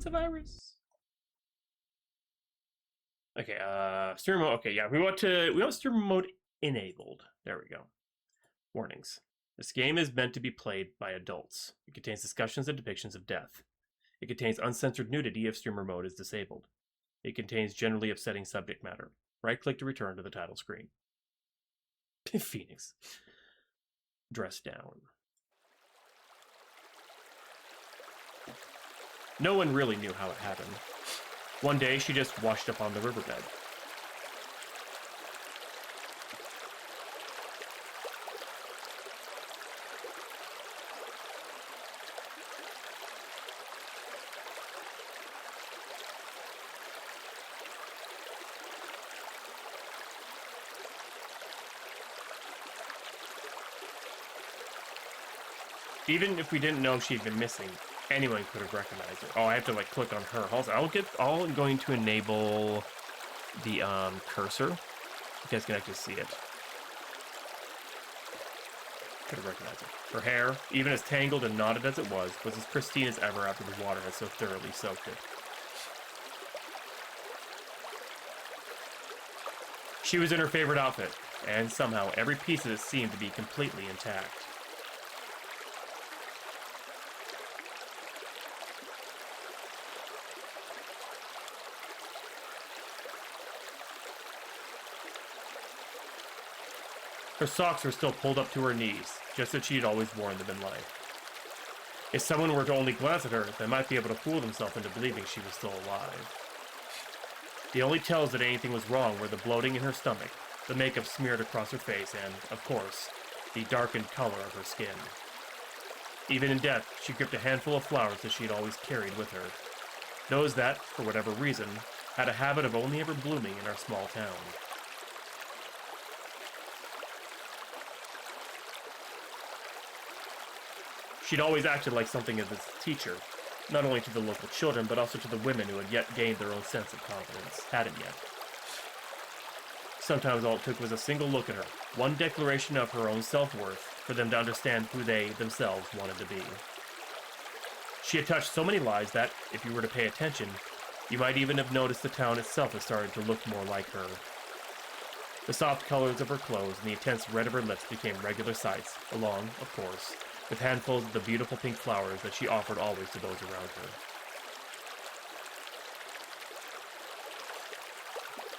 it's a virus. Okay, streamer mode. Okay, yeah, we want streamer mode enabled. There we go. Warnings. This game is meant to be played by adults. It contains discussions and depictions of death. It contains uncensored nudity if streamer mode is disabled. It contains generally upsetting subject matter. Right-click to return to the title screen. Phoenix. Dress down. No one really knew how it happened. One day, she just washed up on the riverbed. Even if we didn't know she'd been missing, anyone could have recognized her. Oh, I have to like click on her. Also, I'm going to enable the cursor. You guys can actually see it. Could have recognized it. Her hair, even as tangled and knotted as it was as pristine as ever after the water had so thoroughly soaked it. She was in her favorite outfit, and somehow every piece of it seemed to be completely intact. Her socks were still pulled up to her knees, just as she had always worn them in life. If someone were to only glance at her, they might be able to fool themselves into believing she was still alive. The only tells that anything was wrong were the bloating in her stomach, the makeup smeared across her face, and, of course, the darkened color of her skin. Even in death, she gripped a handful of flowers that she had always carried with her. Those that, for whatever reason, had a habit of only ever blooming in our small town. She'd always acted like something of its teacher, not only to the local children, but also to the women who had yet gained their own sense of confidence, hadn't yet. Sometimes all it took was a single look at her, one declaration of her own self-worth, for them to understand who they themselves wanted to be. She had touched so many lives that, if you were to pay attention, you might even have noticed the town itself had started to look more like her. The soft colors of her clothes and the intense red of her lips became regular sights, along, of course, with handfuls of the beautiful pink flowers that she offered always to those around her.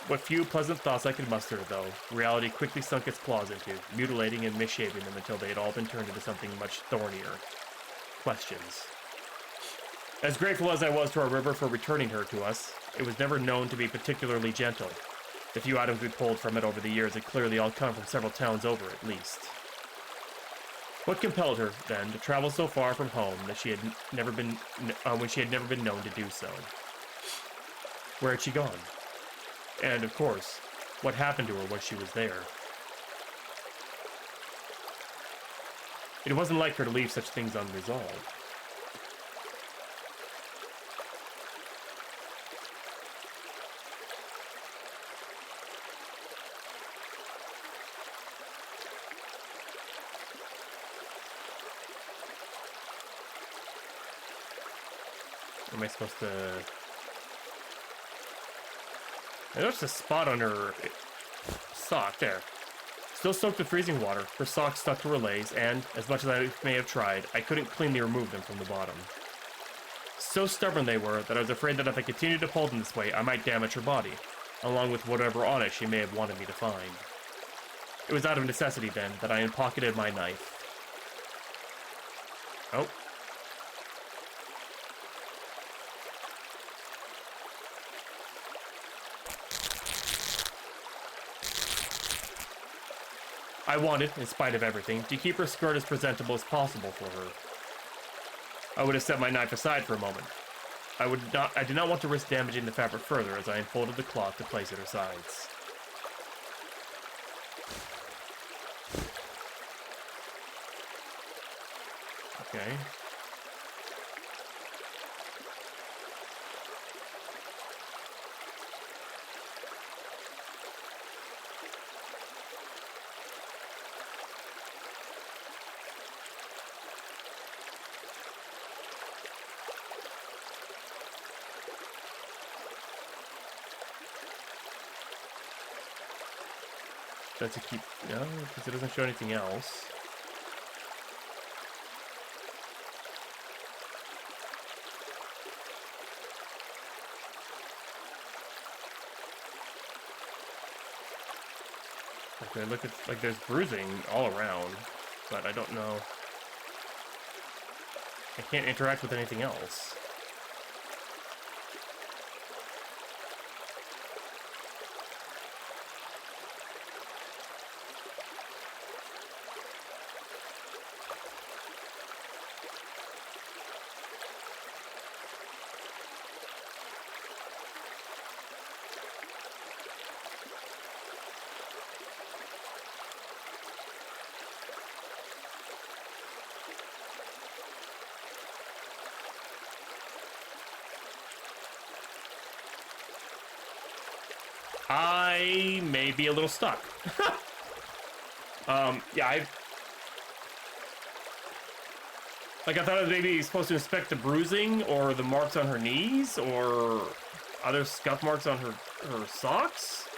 What few pleasant thoughts I could muster, though, reality quickly sunk its claws into, mutilating and misshaping them until they had all been turned into something much thornier. Questions. As grateful as I was to our river for returning her to us, it was never known to be particularly gentle. The few items we pulled from it over the years had clearly all come from several towns over, at least. What compelled her, then, to travel so far from home that she had never been, when she had never been known to do so? Where had she gone? And, of course, what happened to her once she was there? It wasn't like her to leave such things unresolved. Am I supposed to... I noticed a spot on her sock there. Still soaked with freezing water, her socks stuck to her legs, and, as much as I may have tried, I couldn't cleanly remove them from the bottom. So stubborn they were that I was afraid that if I continued to hold them this way, I might damage her body, along with whatever on it she may have wanted me to find. It was out of necessity, then, that I unpocketed my knife. Oh. I wanted, in spite of everything, to keep her skirt as presentable as possible for her. I would have set my knife aside for a moment. I did not want to risk damaging the fabric further as I unfolded the cloth to place at her sides. Okay. that to keep... No, because it doesn't show anything else. Okay, look at... Like, there's bruising all around, but I don't know... I can't interact with anything else. I may be a little stuck. Yeah, I thought I was maybe supposed to inspect the bruising or the marks on her knees or other scuff marks on her socks.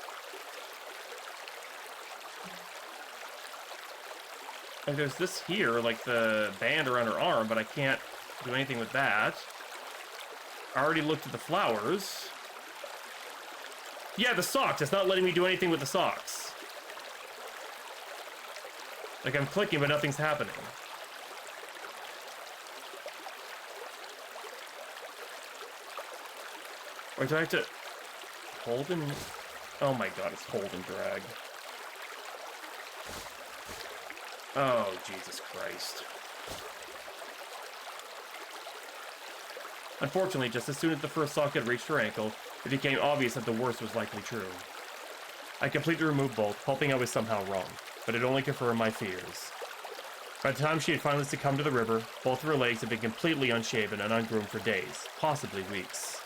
Like there's this here, like the band around her arm, but I can't do anything with that. I already looked at the flowers. Yeah, the socks. It's not letting me do anything with the socks. Like, I'm clicking, but nothing's happening. Or do I have to hold and... Oh my god, it's hold and drag. Oh, Jesus Christ. Unfortunately, just as soon as the first sock had reached her ankle, it became obvious that the worst was likely true. I completely removed both, hoping I was somehow wrong, but it only confirmed my fears. By the time she had finally succumbed to the river, both of her legs had been completely unshaven and ungroomed for days, possibly weeks.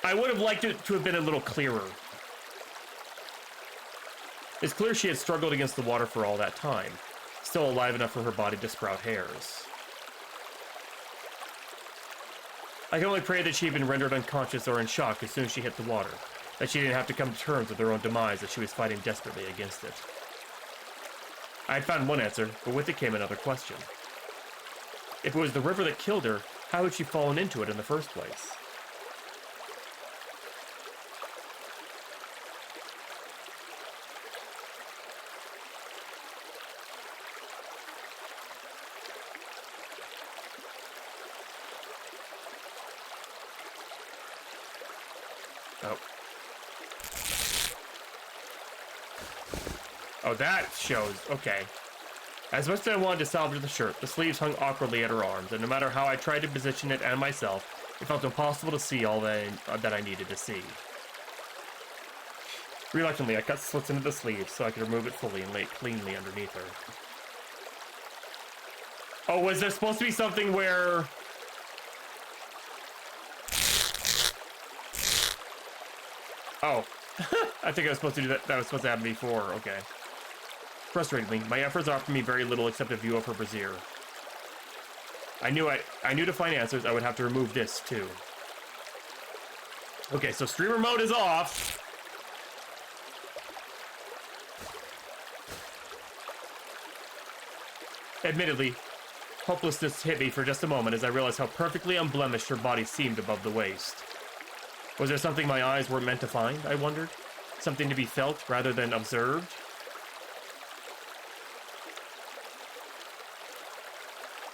I would have liked it to have been a little clearer. It's clear she had struggled against the water for all that time, still alive enough for her body to sprout hairs. I can only pray that she had been rendered unconscious or in shock as soon as she hit the water, that she didn't have to come to terms with her own demise as she was fighting desperately against it. I had found one answer, but with it came another question. If it was the river that killed her, how had she fallen into it in the first place? Oh. Oh, that shows. Okay. As much as I wanted to salvage the shirt, the sleeves hung awkwardly at her arms, and no matter how I tried to position it and myself, it felt impossible to see all that I needed to see. Reluctantly, I cut slits into the sleeves so I could remove it fully and lay it cleanly underneath her. Oh, was there supposed to be something where... Oh. I think I was supposed to do that. That was supposed to happen before. Okay. Frustratingly, my efforts offered me very little except a view of her brassiere. I knew to find answers, I would have to remove this, too. Okay, so streamer mode is off. Admittedly, hopelessness hit me for just a moment as I realized how perfectly unblemished her body seemed above the waist. Was there something my eyes weren't meant to find, I wondered? Something to be felt rather than observed?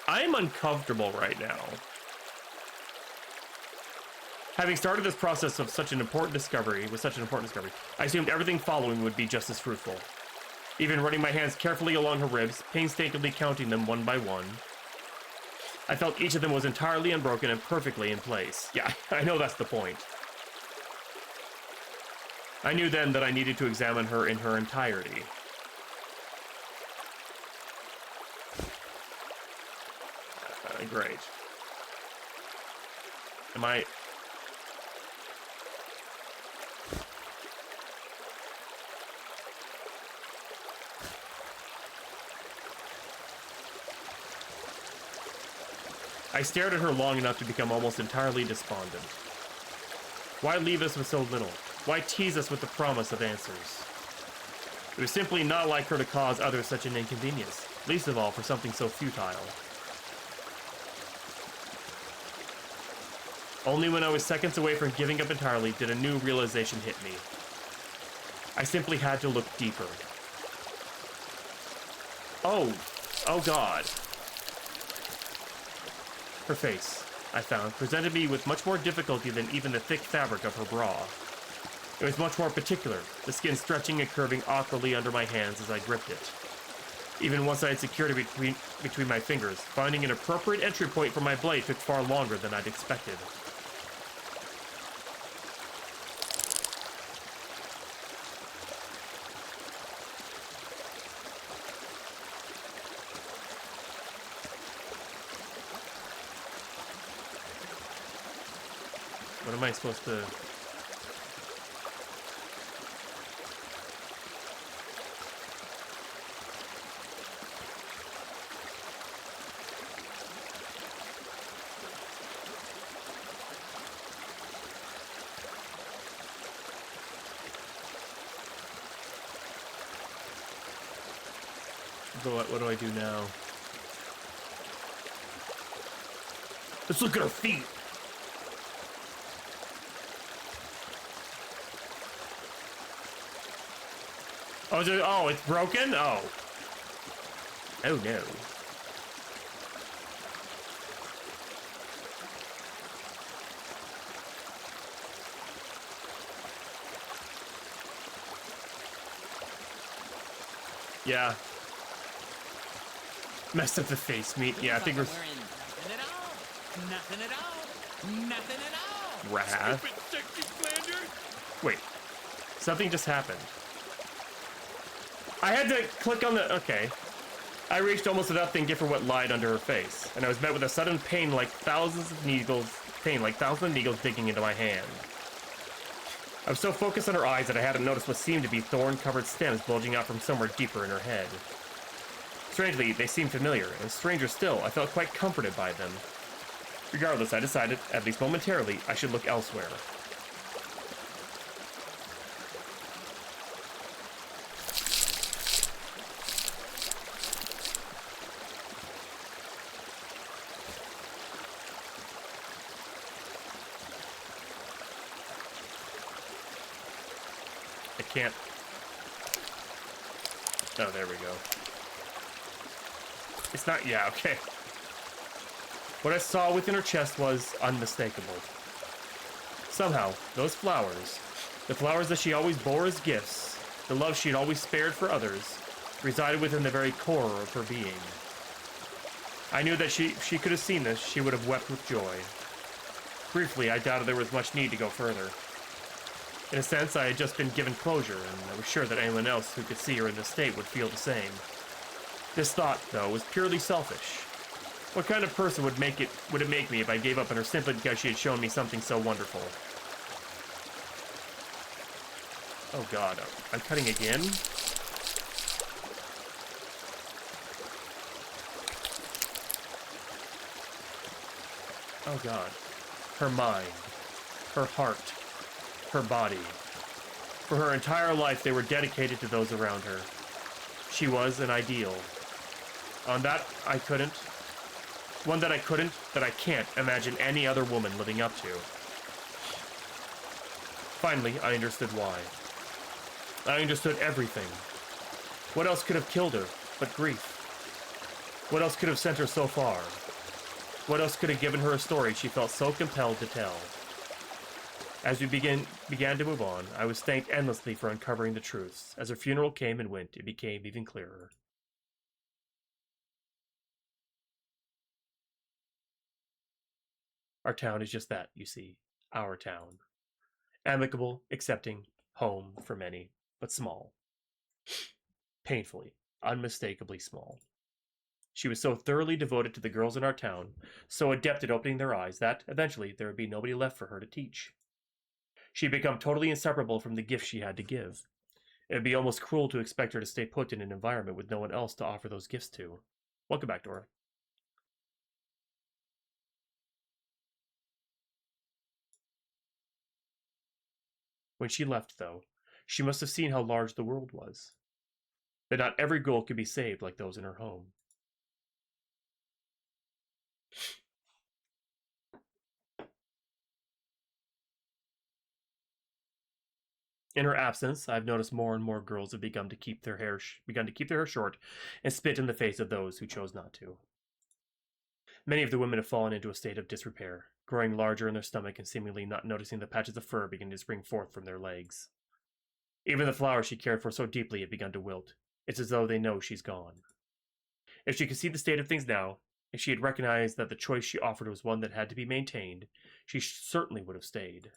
I'm uncomfortable right now. Having started this process of such an important discovery, I assumed everything following would be just as fruitful. Even running my hands carefully along her ribs, painstakingly counting them one by one, I felt each of them was entirely unbroken and perfectly in place. Yeah, I know that's the point. I knew then that I needed to examine her in her entirety. Great. Am I... I stared at her long enough to become almost entirely despondent. Why leave us with so little? Why tease us with the promise of answers? It was simply not like her to cause others such an inconvenience, least of all for something so futile. Only when I was seconds away from giving up entirely did a new realization hit me. I simply had to look deeper. Oh God. Her face, I found, presented me with much more difficulty than even the thick fabric of her bra. It was much more particular, the skin stretching and curving awkwardly under my hands as I gripped it. Even once I had secured it between my fingers, finding an appropriate entry point for my blade took far longer than I'd expected. What am I supposed to... What do I do now? Let's look at her feet! Oh, it's broken? Oh. Oh no. Yeah. Messed up the face meat. Yeah, I think we're... Nothing at all. Nothing at all. Nothing at all. Wrath. Stupid sexy Flanders. Wait. Something just happened. I had to click on the... Okay. I reached almost without thinking for what lied under her face, and I was met with a sudden pain like thousands of needles digging into my hand. I was so focused on her eyes that I hadn't noticed what seemed to be thorn-covered stems bulging out from somewhere deeper in her head. Strangely, they seemed familiar, and stranger still, I felt quite comforted by them. Regardless, I decided, at least momentarily, I should look elsewhere. I can't... Oh, there we go. It's not... Yeah, okay. What I saw within her chest was unmistakable. Somehow, those flowers, the flowers that she always bore as gifts, the love she'd always spared for others, resided within the very core of her being. I knew that if she could have seen this, she would have wept with joy. Briefly, I doubted there was much need to go further. In a sense, I had just been given closure, and I was sure that anyone else who could see her in this state would feel the same. This thought, though, was purely selfish. What kind of person would it make me if I gave up on her simply because she had shown me something so wonderful? Oh god, I'm cutting again? Oh god. Her mind. Her heart. Her body. For her entire life, they were dedicated to those around her. She was an ideal. On that, that I can't imagine any other woman living up to. Finally, I understood why. I understood everything. What else could have killed her but grief? What else could have sent her so far? What else could have given her a story she felt so compelled to tell? As we began to move on, I was thanked endlessly for uncovering the truths. As her funeral came and went, it became even clearer. Our town is just that, you see. Our town. Amicable, accepting, home for many, but small. Painfully, unmistakably small. She was so thoroughly devoted to the girls in our town, so adept at opening their eyes, that, eventually, there would be nobody left for her to teach. She'd become totally inseparable from the gift she had to give. It would be almost cruel to expect her to stay put in an environment with no one else to offer those gifts to. Welcome back, Dora. When she left, though, she must have seen how large the world was. That not every girl could be saved like those in her home. In her absence, I've noticed more and more girls have begun to keep their hair short and spit in the face of those who chose not to. Many of the women have fallen into a state of disrepair, growing larger in their stomach and seemingly not noticing the patches of fur beginning to spring forth from their legs. Even the flowers she cared for so deeply have begun to wilt. It's as though they know she's gone. If she could see the state of things now, if she had recognized that the choice she offered was one that had to be maintained, she certainly would have stayed.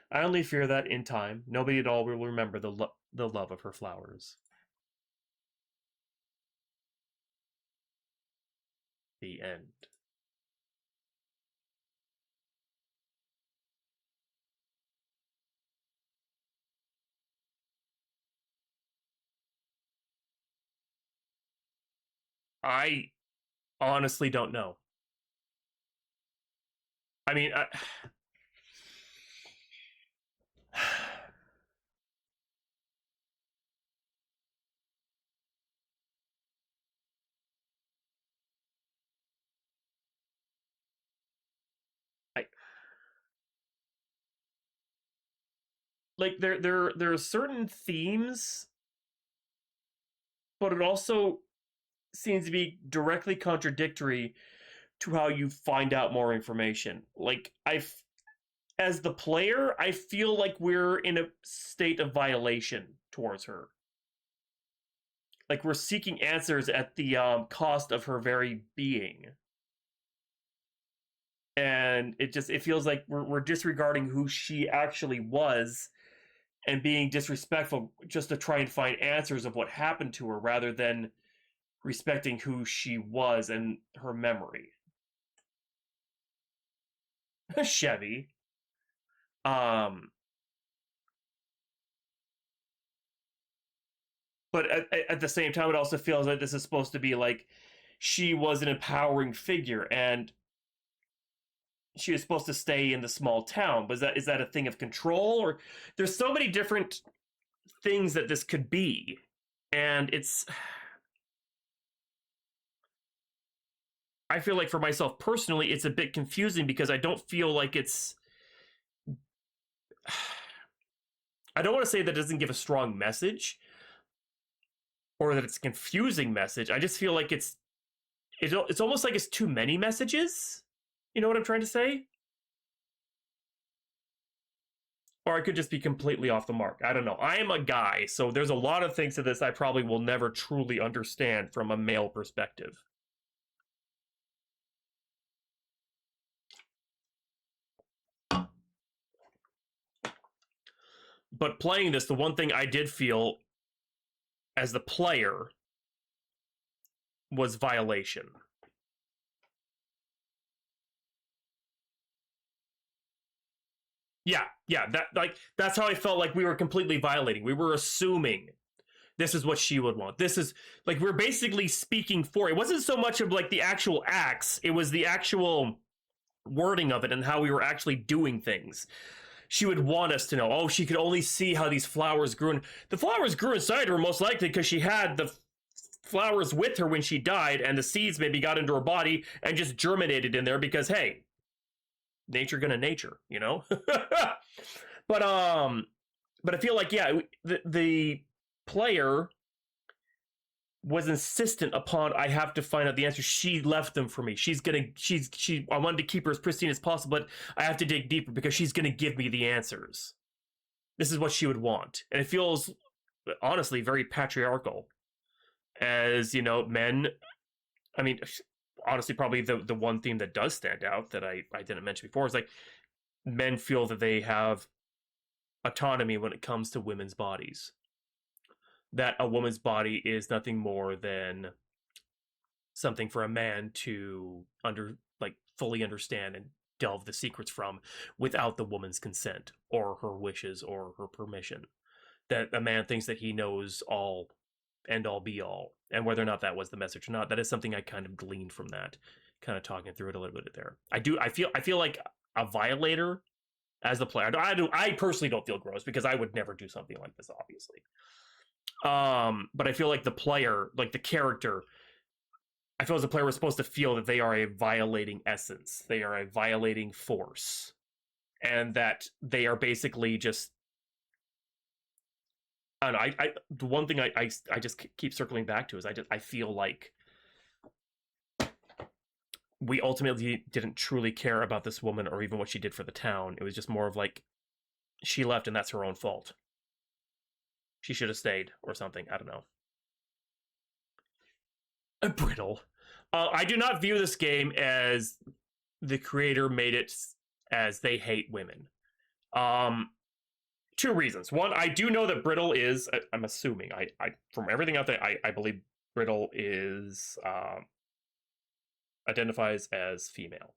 I only fear that, in time, nobody at all will remember the love of her flowers. The end. I honestly don't know. I mean, I like there are certain themes, but it also seems to be directly contradictory to how you find out more information. Like as the player, I feel like we're in a state of violation towards her. Like we're seeking answers at the cost of her very being. And it feels like we're disregarding who she actually was and being disrespectful just to try and find answers of what happened to her rather than respecting who she was and her memory. Chevy. But at the same time, it also feels like this is supposed to be like she was an empowering figure and she was supposed to stay in the small town. But is that a thing of control? Or there's so many different things that this could be. And I feel like for myself personally, it's a bit confusing because I don't feel like I don't want to say that it doesn't give a strong message or that it's a confusing message. I just feel like it's almost like it's too many messages. You know what I'm trying to say? Or I could just be completely off the mark. I don't know. I am a guy, so there's a lot of things to this I probably will never truly understand from a male perspective. But playing this, the one thing I did feel as the player was violation. Yeah, that's how I felt like we were completely violating. We were assuming this is what she would want. This is like we're basically speaking for it. Wasn't so much of like the actual acts, it was the actual wording of it and how we were actually doing things. She would want us to know, oh, she could only see how these flowers grew. And the flowers grew inside her most likely because she had the flowers with her when she died, and the seeds maybe got into her body and just germinated in there because, hey, nature gonna nature, you know? but I feel like, yeah, the player was insistent upon I have to find out the answer. She left them for me. I wanted to keep her as pristine as possible, but I have to dig deeper because she's gonna give me the answers. This is what she would want. And it feels honestly very patriarchal. As, you know, men, I mean, honestly, probably the one theme that does stand out that I didn't mention before is like men feel that they have autonomy when it comes to women's bodies. That a woman's body is nothing more than something for a man to fully understand and delve the secrets from without the woman's consent or her wishes or her permission. That a man thinks that he knows all end all be all, and whether or not that was the message or not, that is something I kind of gleaned from that, kind of talking through it a little bit there. I feel like a violator as the player. I personally don't feel gross because I would never do something like this, obviously. But I feel like the player, like the character, I feel as a player was supposed to feel that they are a violating essence. They are a violating force. And that they are basically just, I don't know, the one thing I just keep circling back to is I feel like we ultimately didn't truly care about this woman or even what she did for the town. It was just more of like, she left and that's her own fault. She should have stayed or something. I don't know. Brittle. I do not view this game as the creator made it as they hate women. Two reasons. One, I do know that Brittle is, I'm assuming, I from everything out there, I believe Brittle is, identifies as female.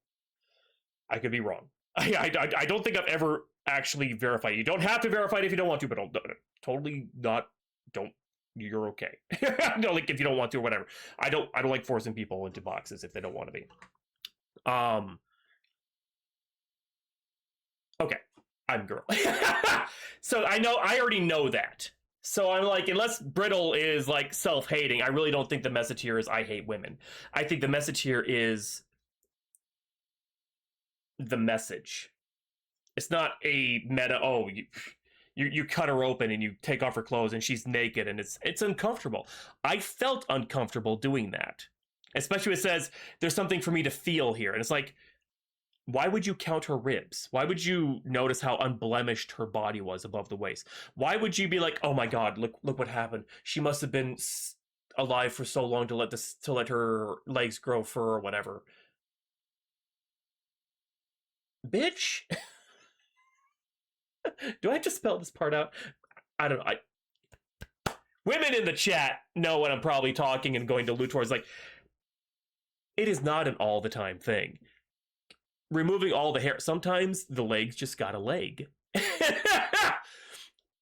I could be wrong. I don't think I've ever actually verified. You don't have to verify it if you don't want to, but totally not, don't, you're okay. No, like if you don't want to or whatever. I don't like forcing people into boxes if they don't want to be. Okay, I'm girl. So I already know that. So I'm like, unless Brittle is like self-hating, I really don't think the message here is I hate women. I think the message here is the message. It's not a meta, oh, you cut her open and you take off her clothes and she's naked and it's uncomfortable. I felt uncomfortable doing that. Especially when it says, there's something for me to feel here. And it's like, why would you count her ribs? Why would you notice how unblemished her body was above the waist? Why would you be like, oh my God, look what happened. She must have been alive for so long to let her legs grow fur or whatever. Bitch. Do I have to spell this part out? I don't know. Women in the chat know what I'm probably talking and going to allude towards. Like, it is not an all the time thing. Removing all the hair, sometimes the legs just got a leg.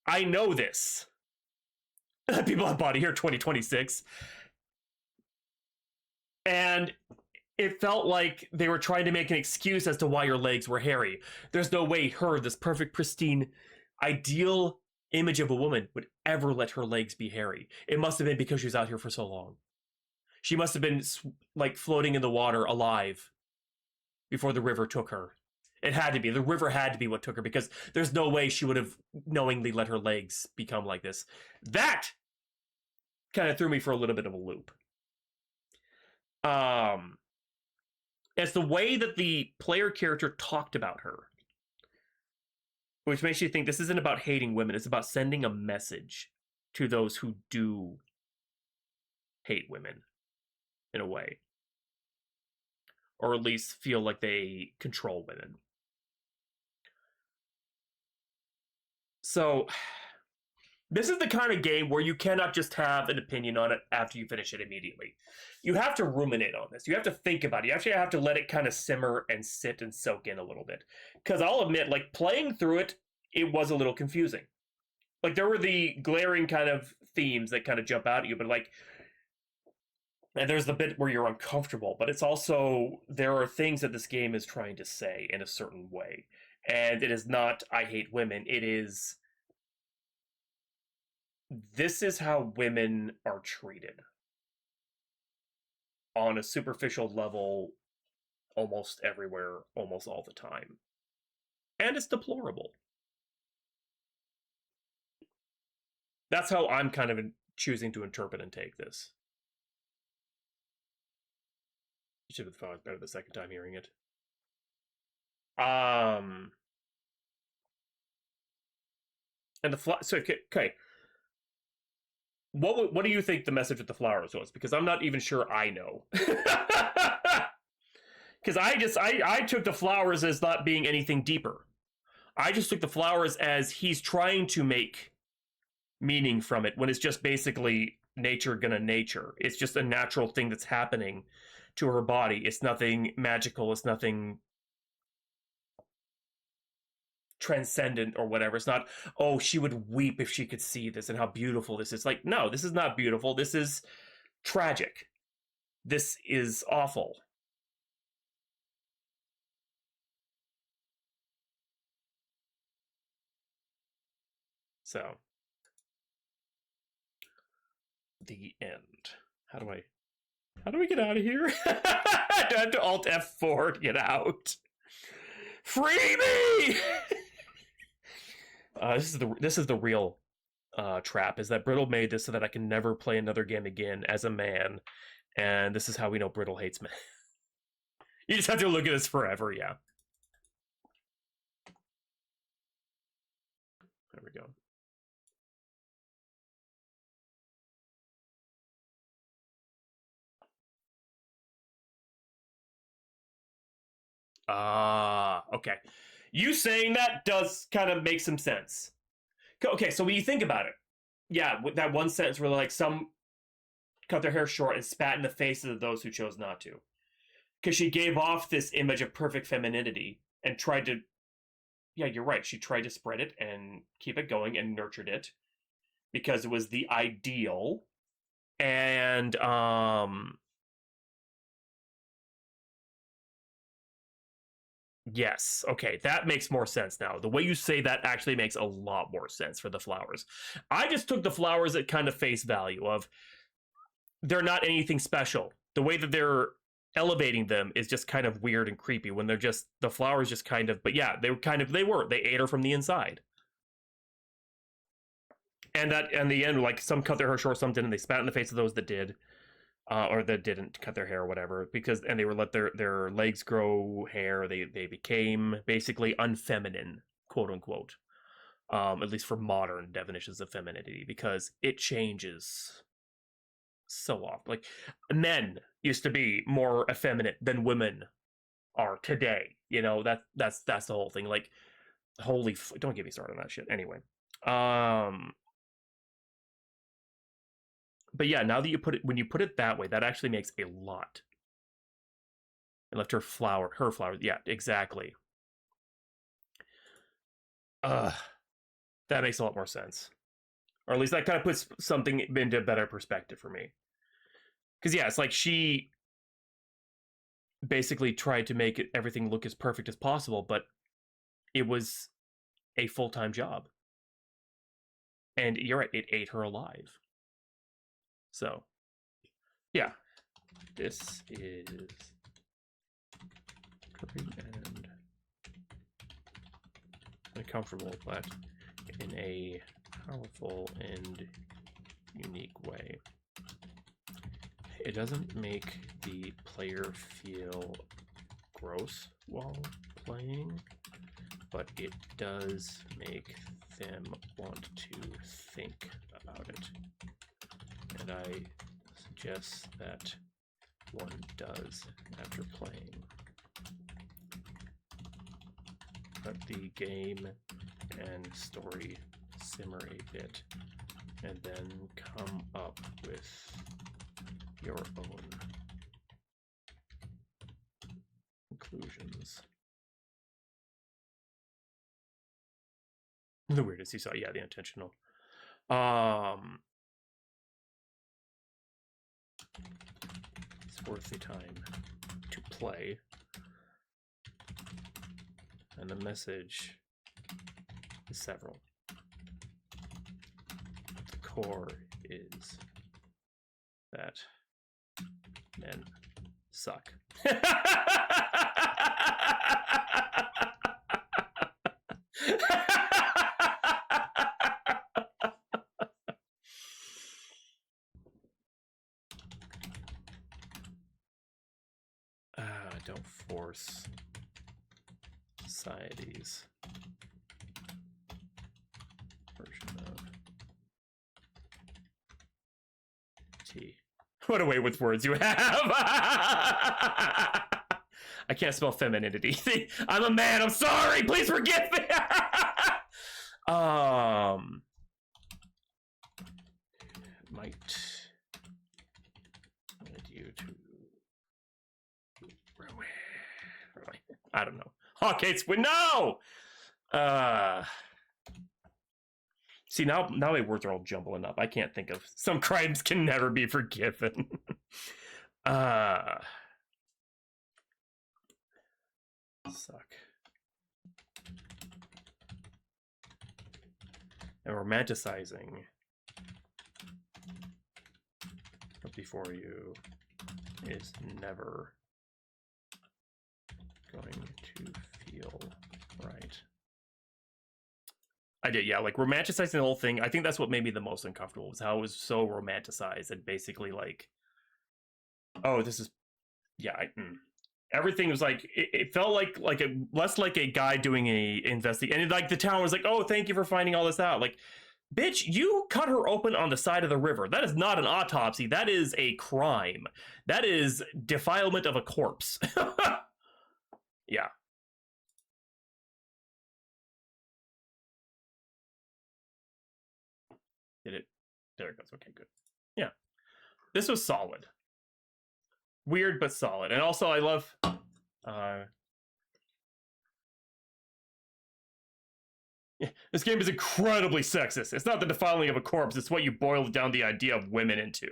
I know this. People have body hair 2026. And it felt like they were trying to make an excuse as to why your legs were hairy. There's no way her, this perfect, pristine, ideal image of a woman, would ever let her legs be hairy. It must have been because she was out here for so long. She must have been like floating in the water alive before the river took her. It had to be. The river had to be what took her, because there's no way she would have knowingly let her legs become like this. That kind of threw me for a little bit of a loop. It's the way that the player character talked about her, which makes you think this isn't about hating women. It's about sending a message to those who do hate women, in a way. Or at least feel like they control women. So, this is the kind of game where you cannot just have an opinion on it after you finish it immediately. You have to ruminate on this. You have to think about it. You actually have to let it kind of simmer and sit and soak in a little bit. Because I'll admit, like, playing through it, it was a little confusing. Like, there were the glaring kind of themes that kind of jump out at you, but like, and there's the bit where you're uncomfortable, but it's also, there are things that this game is trying to say in a certain way. And it is not, I hate women. It is, this is how women are treated. On a superficial level, almost everywhere, almost all the time. And it's deplorable. That's how I'm kind of choosing to interpret and take this. You should have thought better the second time hearing it. And so okay. What do you think the message with the flowers was? Because I'm not even sure I know. Because I took the flowers as not being anything deeper. I just took the flowers as he's trying to make meaning from it, when it's just basically nature gonna nature. It's just a natural thing that's happening to her body. It's nothing magical. It's nothing transcendent or whatever. It's not, oh, she would weep if she could see this and how beautiful this is. Like, no, this is not beautiful. This is tragic. This is awful. So, the end. How do we get out of here? Do I have to Alt F4 to get out? Free me! This is the real trap, is that Brittle made this so that I can never play another game again as a man, and this is how we know Brittle hates men. You just have to look at this forever, yeah. There we go. Okay. You saying that does kind of make some sense. Okay, so when you think about it, yeah, with that one sentence where like some cut their hair short and spat in the faces of those who chose not to. Because she gave off this image of perfect femininity and tried to, yeah, you're right, she tried to spread it and keep it going and nurtured it because it was the ideal. And yes, okay, that makes more sense now. The way you say that actually makes a lot more sense for the flowers. I just took the flowers at kind of face value of they're not anything special. The way that they're elevating them is just kind of weird and creepy when they're just, the flowers just kind of, but yeah, they ate her from the inside. And that, and the end, like some cut their hair short, some didn't, and they spat in the face of those that did. Or that didn't cut their hair or whatever, because, and they were let their legs grow hair. They became basically unfeminine, quote unquote. At least for modern definitions of femininity, because it changes so often. Like men used to be more effeminate than women are today. You know, that's the whole thing. Like, don't get me started on that shit. Anyway, but yeah, now that you put it, when you put it that way, that actually makes a lot. And left her flower, yeah, exactly. That makes a lot more sense. Or at least that kind of puts something into better perspective for me. Because yeah, it's like she basically tried to make everything look as perfect as possible, but it was a full-time job. And you're right, it ate her alive. So, yeah. This is perfect and uncomfortable, but in a powerful and unique way. It doesn't make the player feel gross while playing, but it does make them want to think about it. And I suggest that one does after playing. Let the game and story simmer a bit, and then come up with your own conclusions. The weirdest you saw, yeah, the intentional. It's worth the time to play. And the message is several. The core is that men suck. Don't force society's version of T. What a way with words you have! I can't spell femininity. I'm a man, I'm sorry! Please forgive me! Might lead you to... I don't know. Hawk hates... No! See, now my words are all jumbling up. I can't think of... Some crimes can never be forgiven. Suck. and romanticizing before you is never going to feel right. I did, yeah, like romanticizing the whole thing. I think that's what made me the most uncomfortable, was how it was so romanticized and basically like, oh, this is, yeah, everything was like, it felt like a less like a guy doing a investigation, and like the town was like, oh, thank you for finding all this out. Like, bitch, you cut her open on the side of the river. That is not an autopsy. That is a crime. That is defilement of a corpse. Yeah. Did it? There it goes. Okay, good. Yeah. This was solid. Weird, but solid. And also, I love... yeah, this game is incredibly sexist. It's not the defiling of a corpse. It's what you boil down the idea of women into.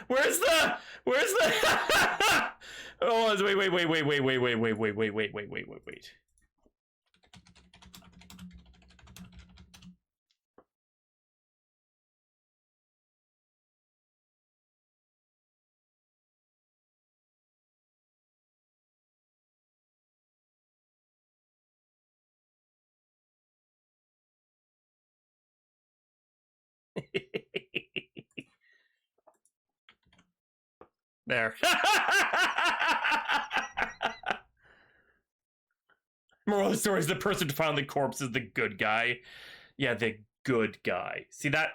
Where's the oh, wait. There. Moral of the story is the person to find the corpse is the good guy. Yeah, the good guy. See that?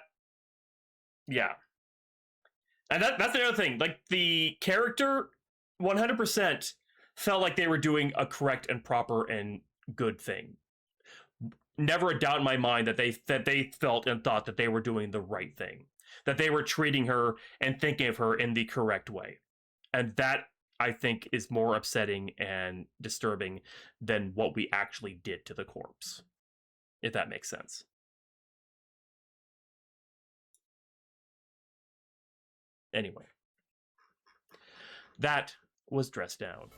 Yeah. And that's the other thing. Like, the character 100% felt like they were doing a correct and proper and good thing. Never a doubt in my mind that they felt and thought that they were doing the right thing. That they were treating her and thinking of her in the correct way. And that, I think, is more upsetting and disturbing than what we actually did to the corpse. If that makes sense. Anyway. That was Dressed Down.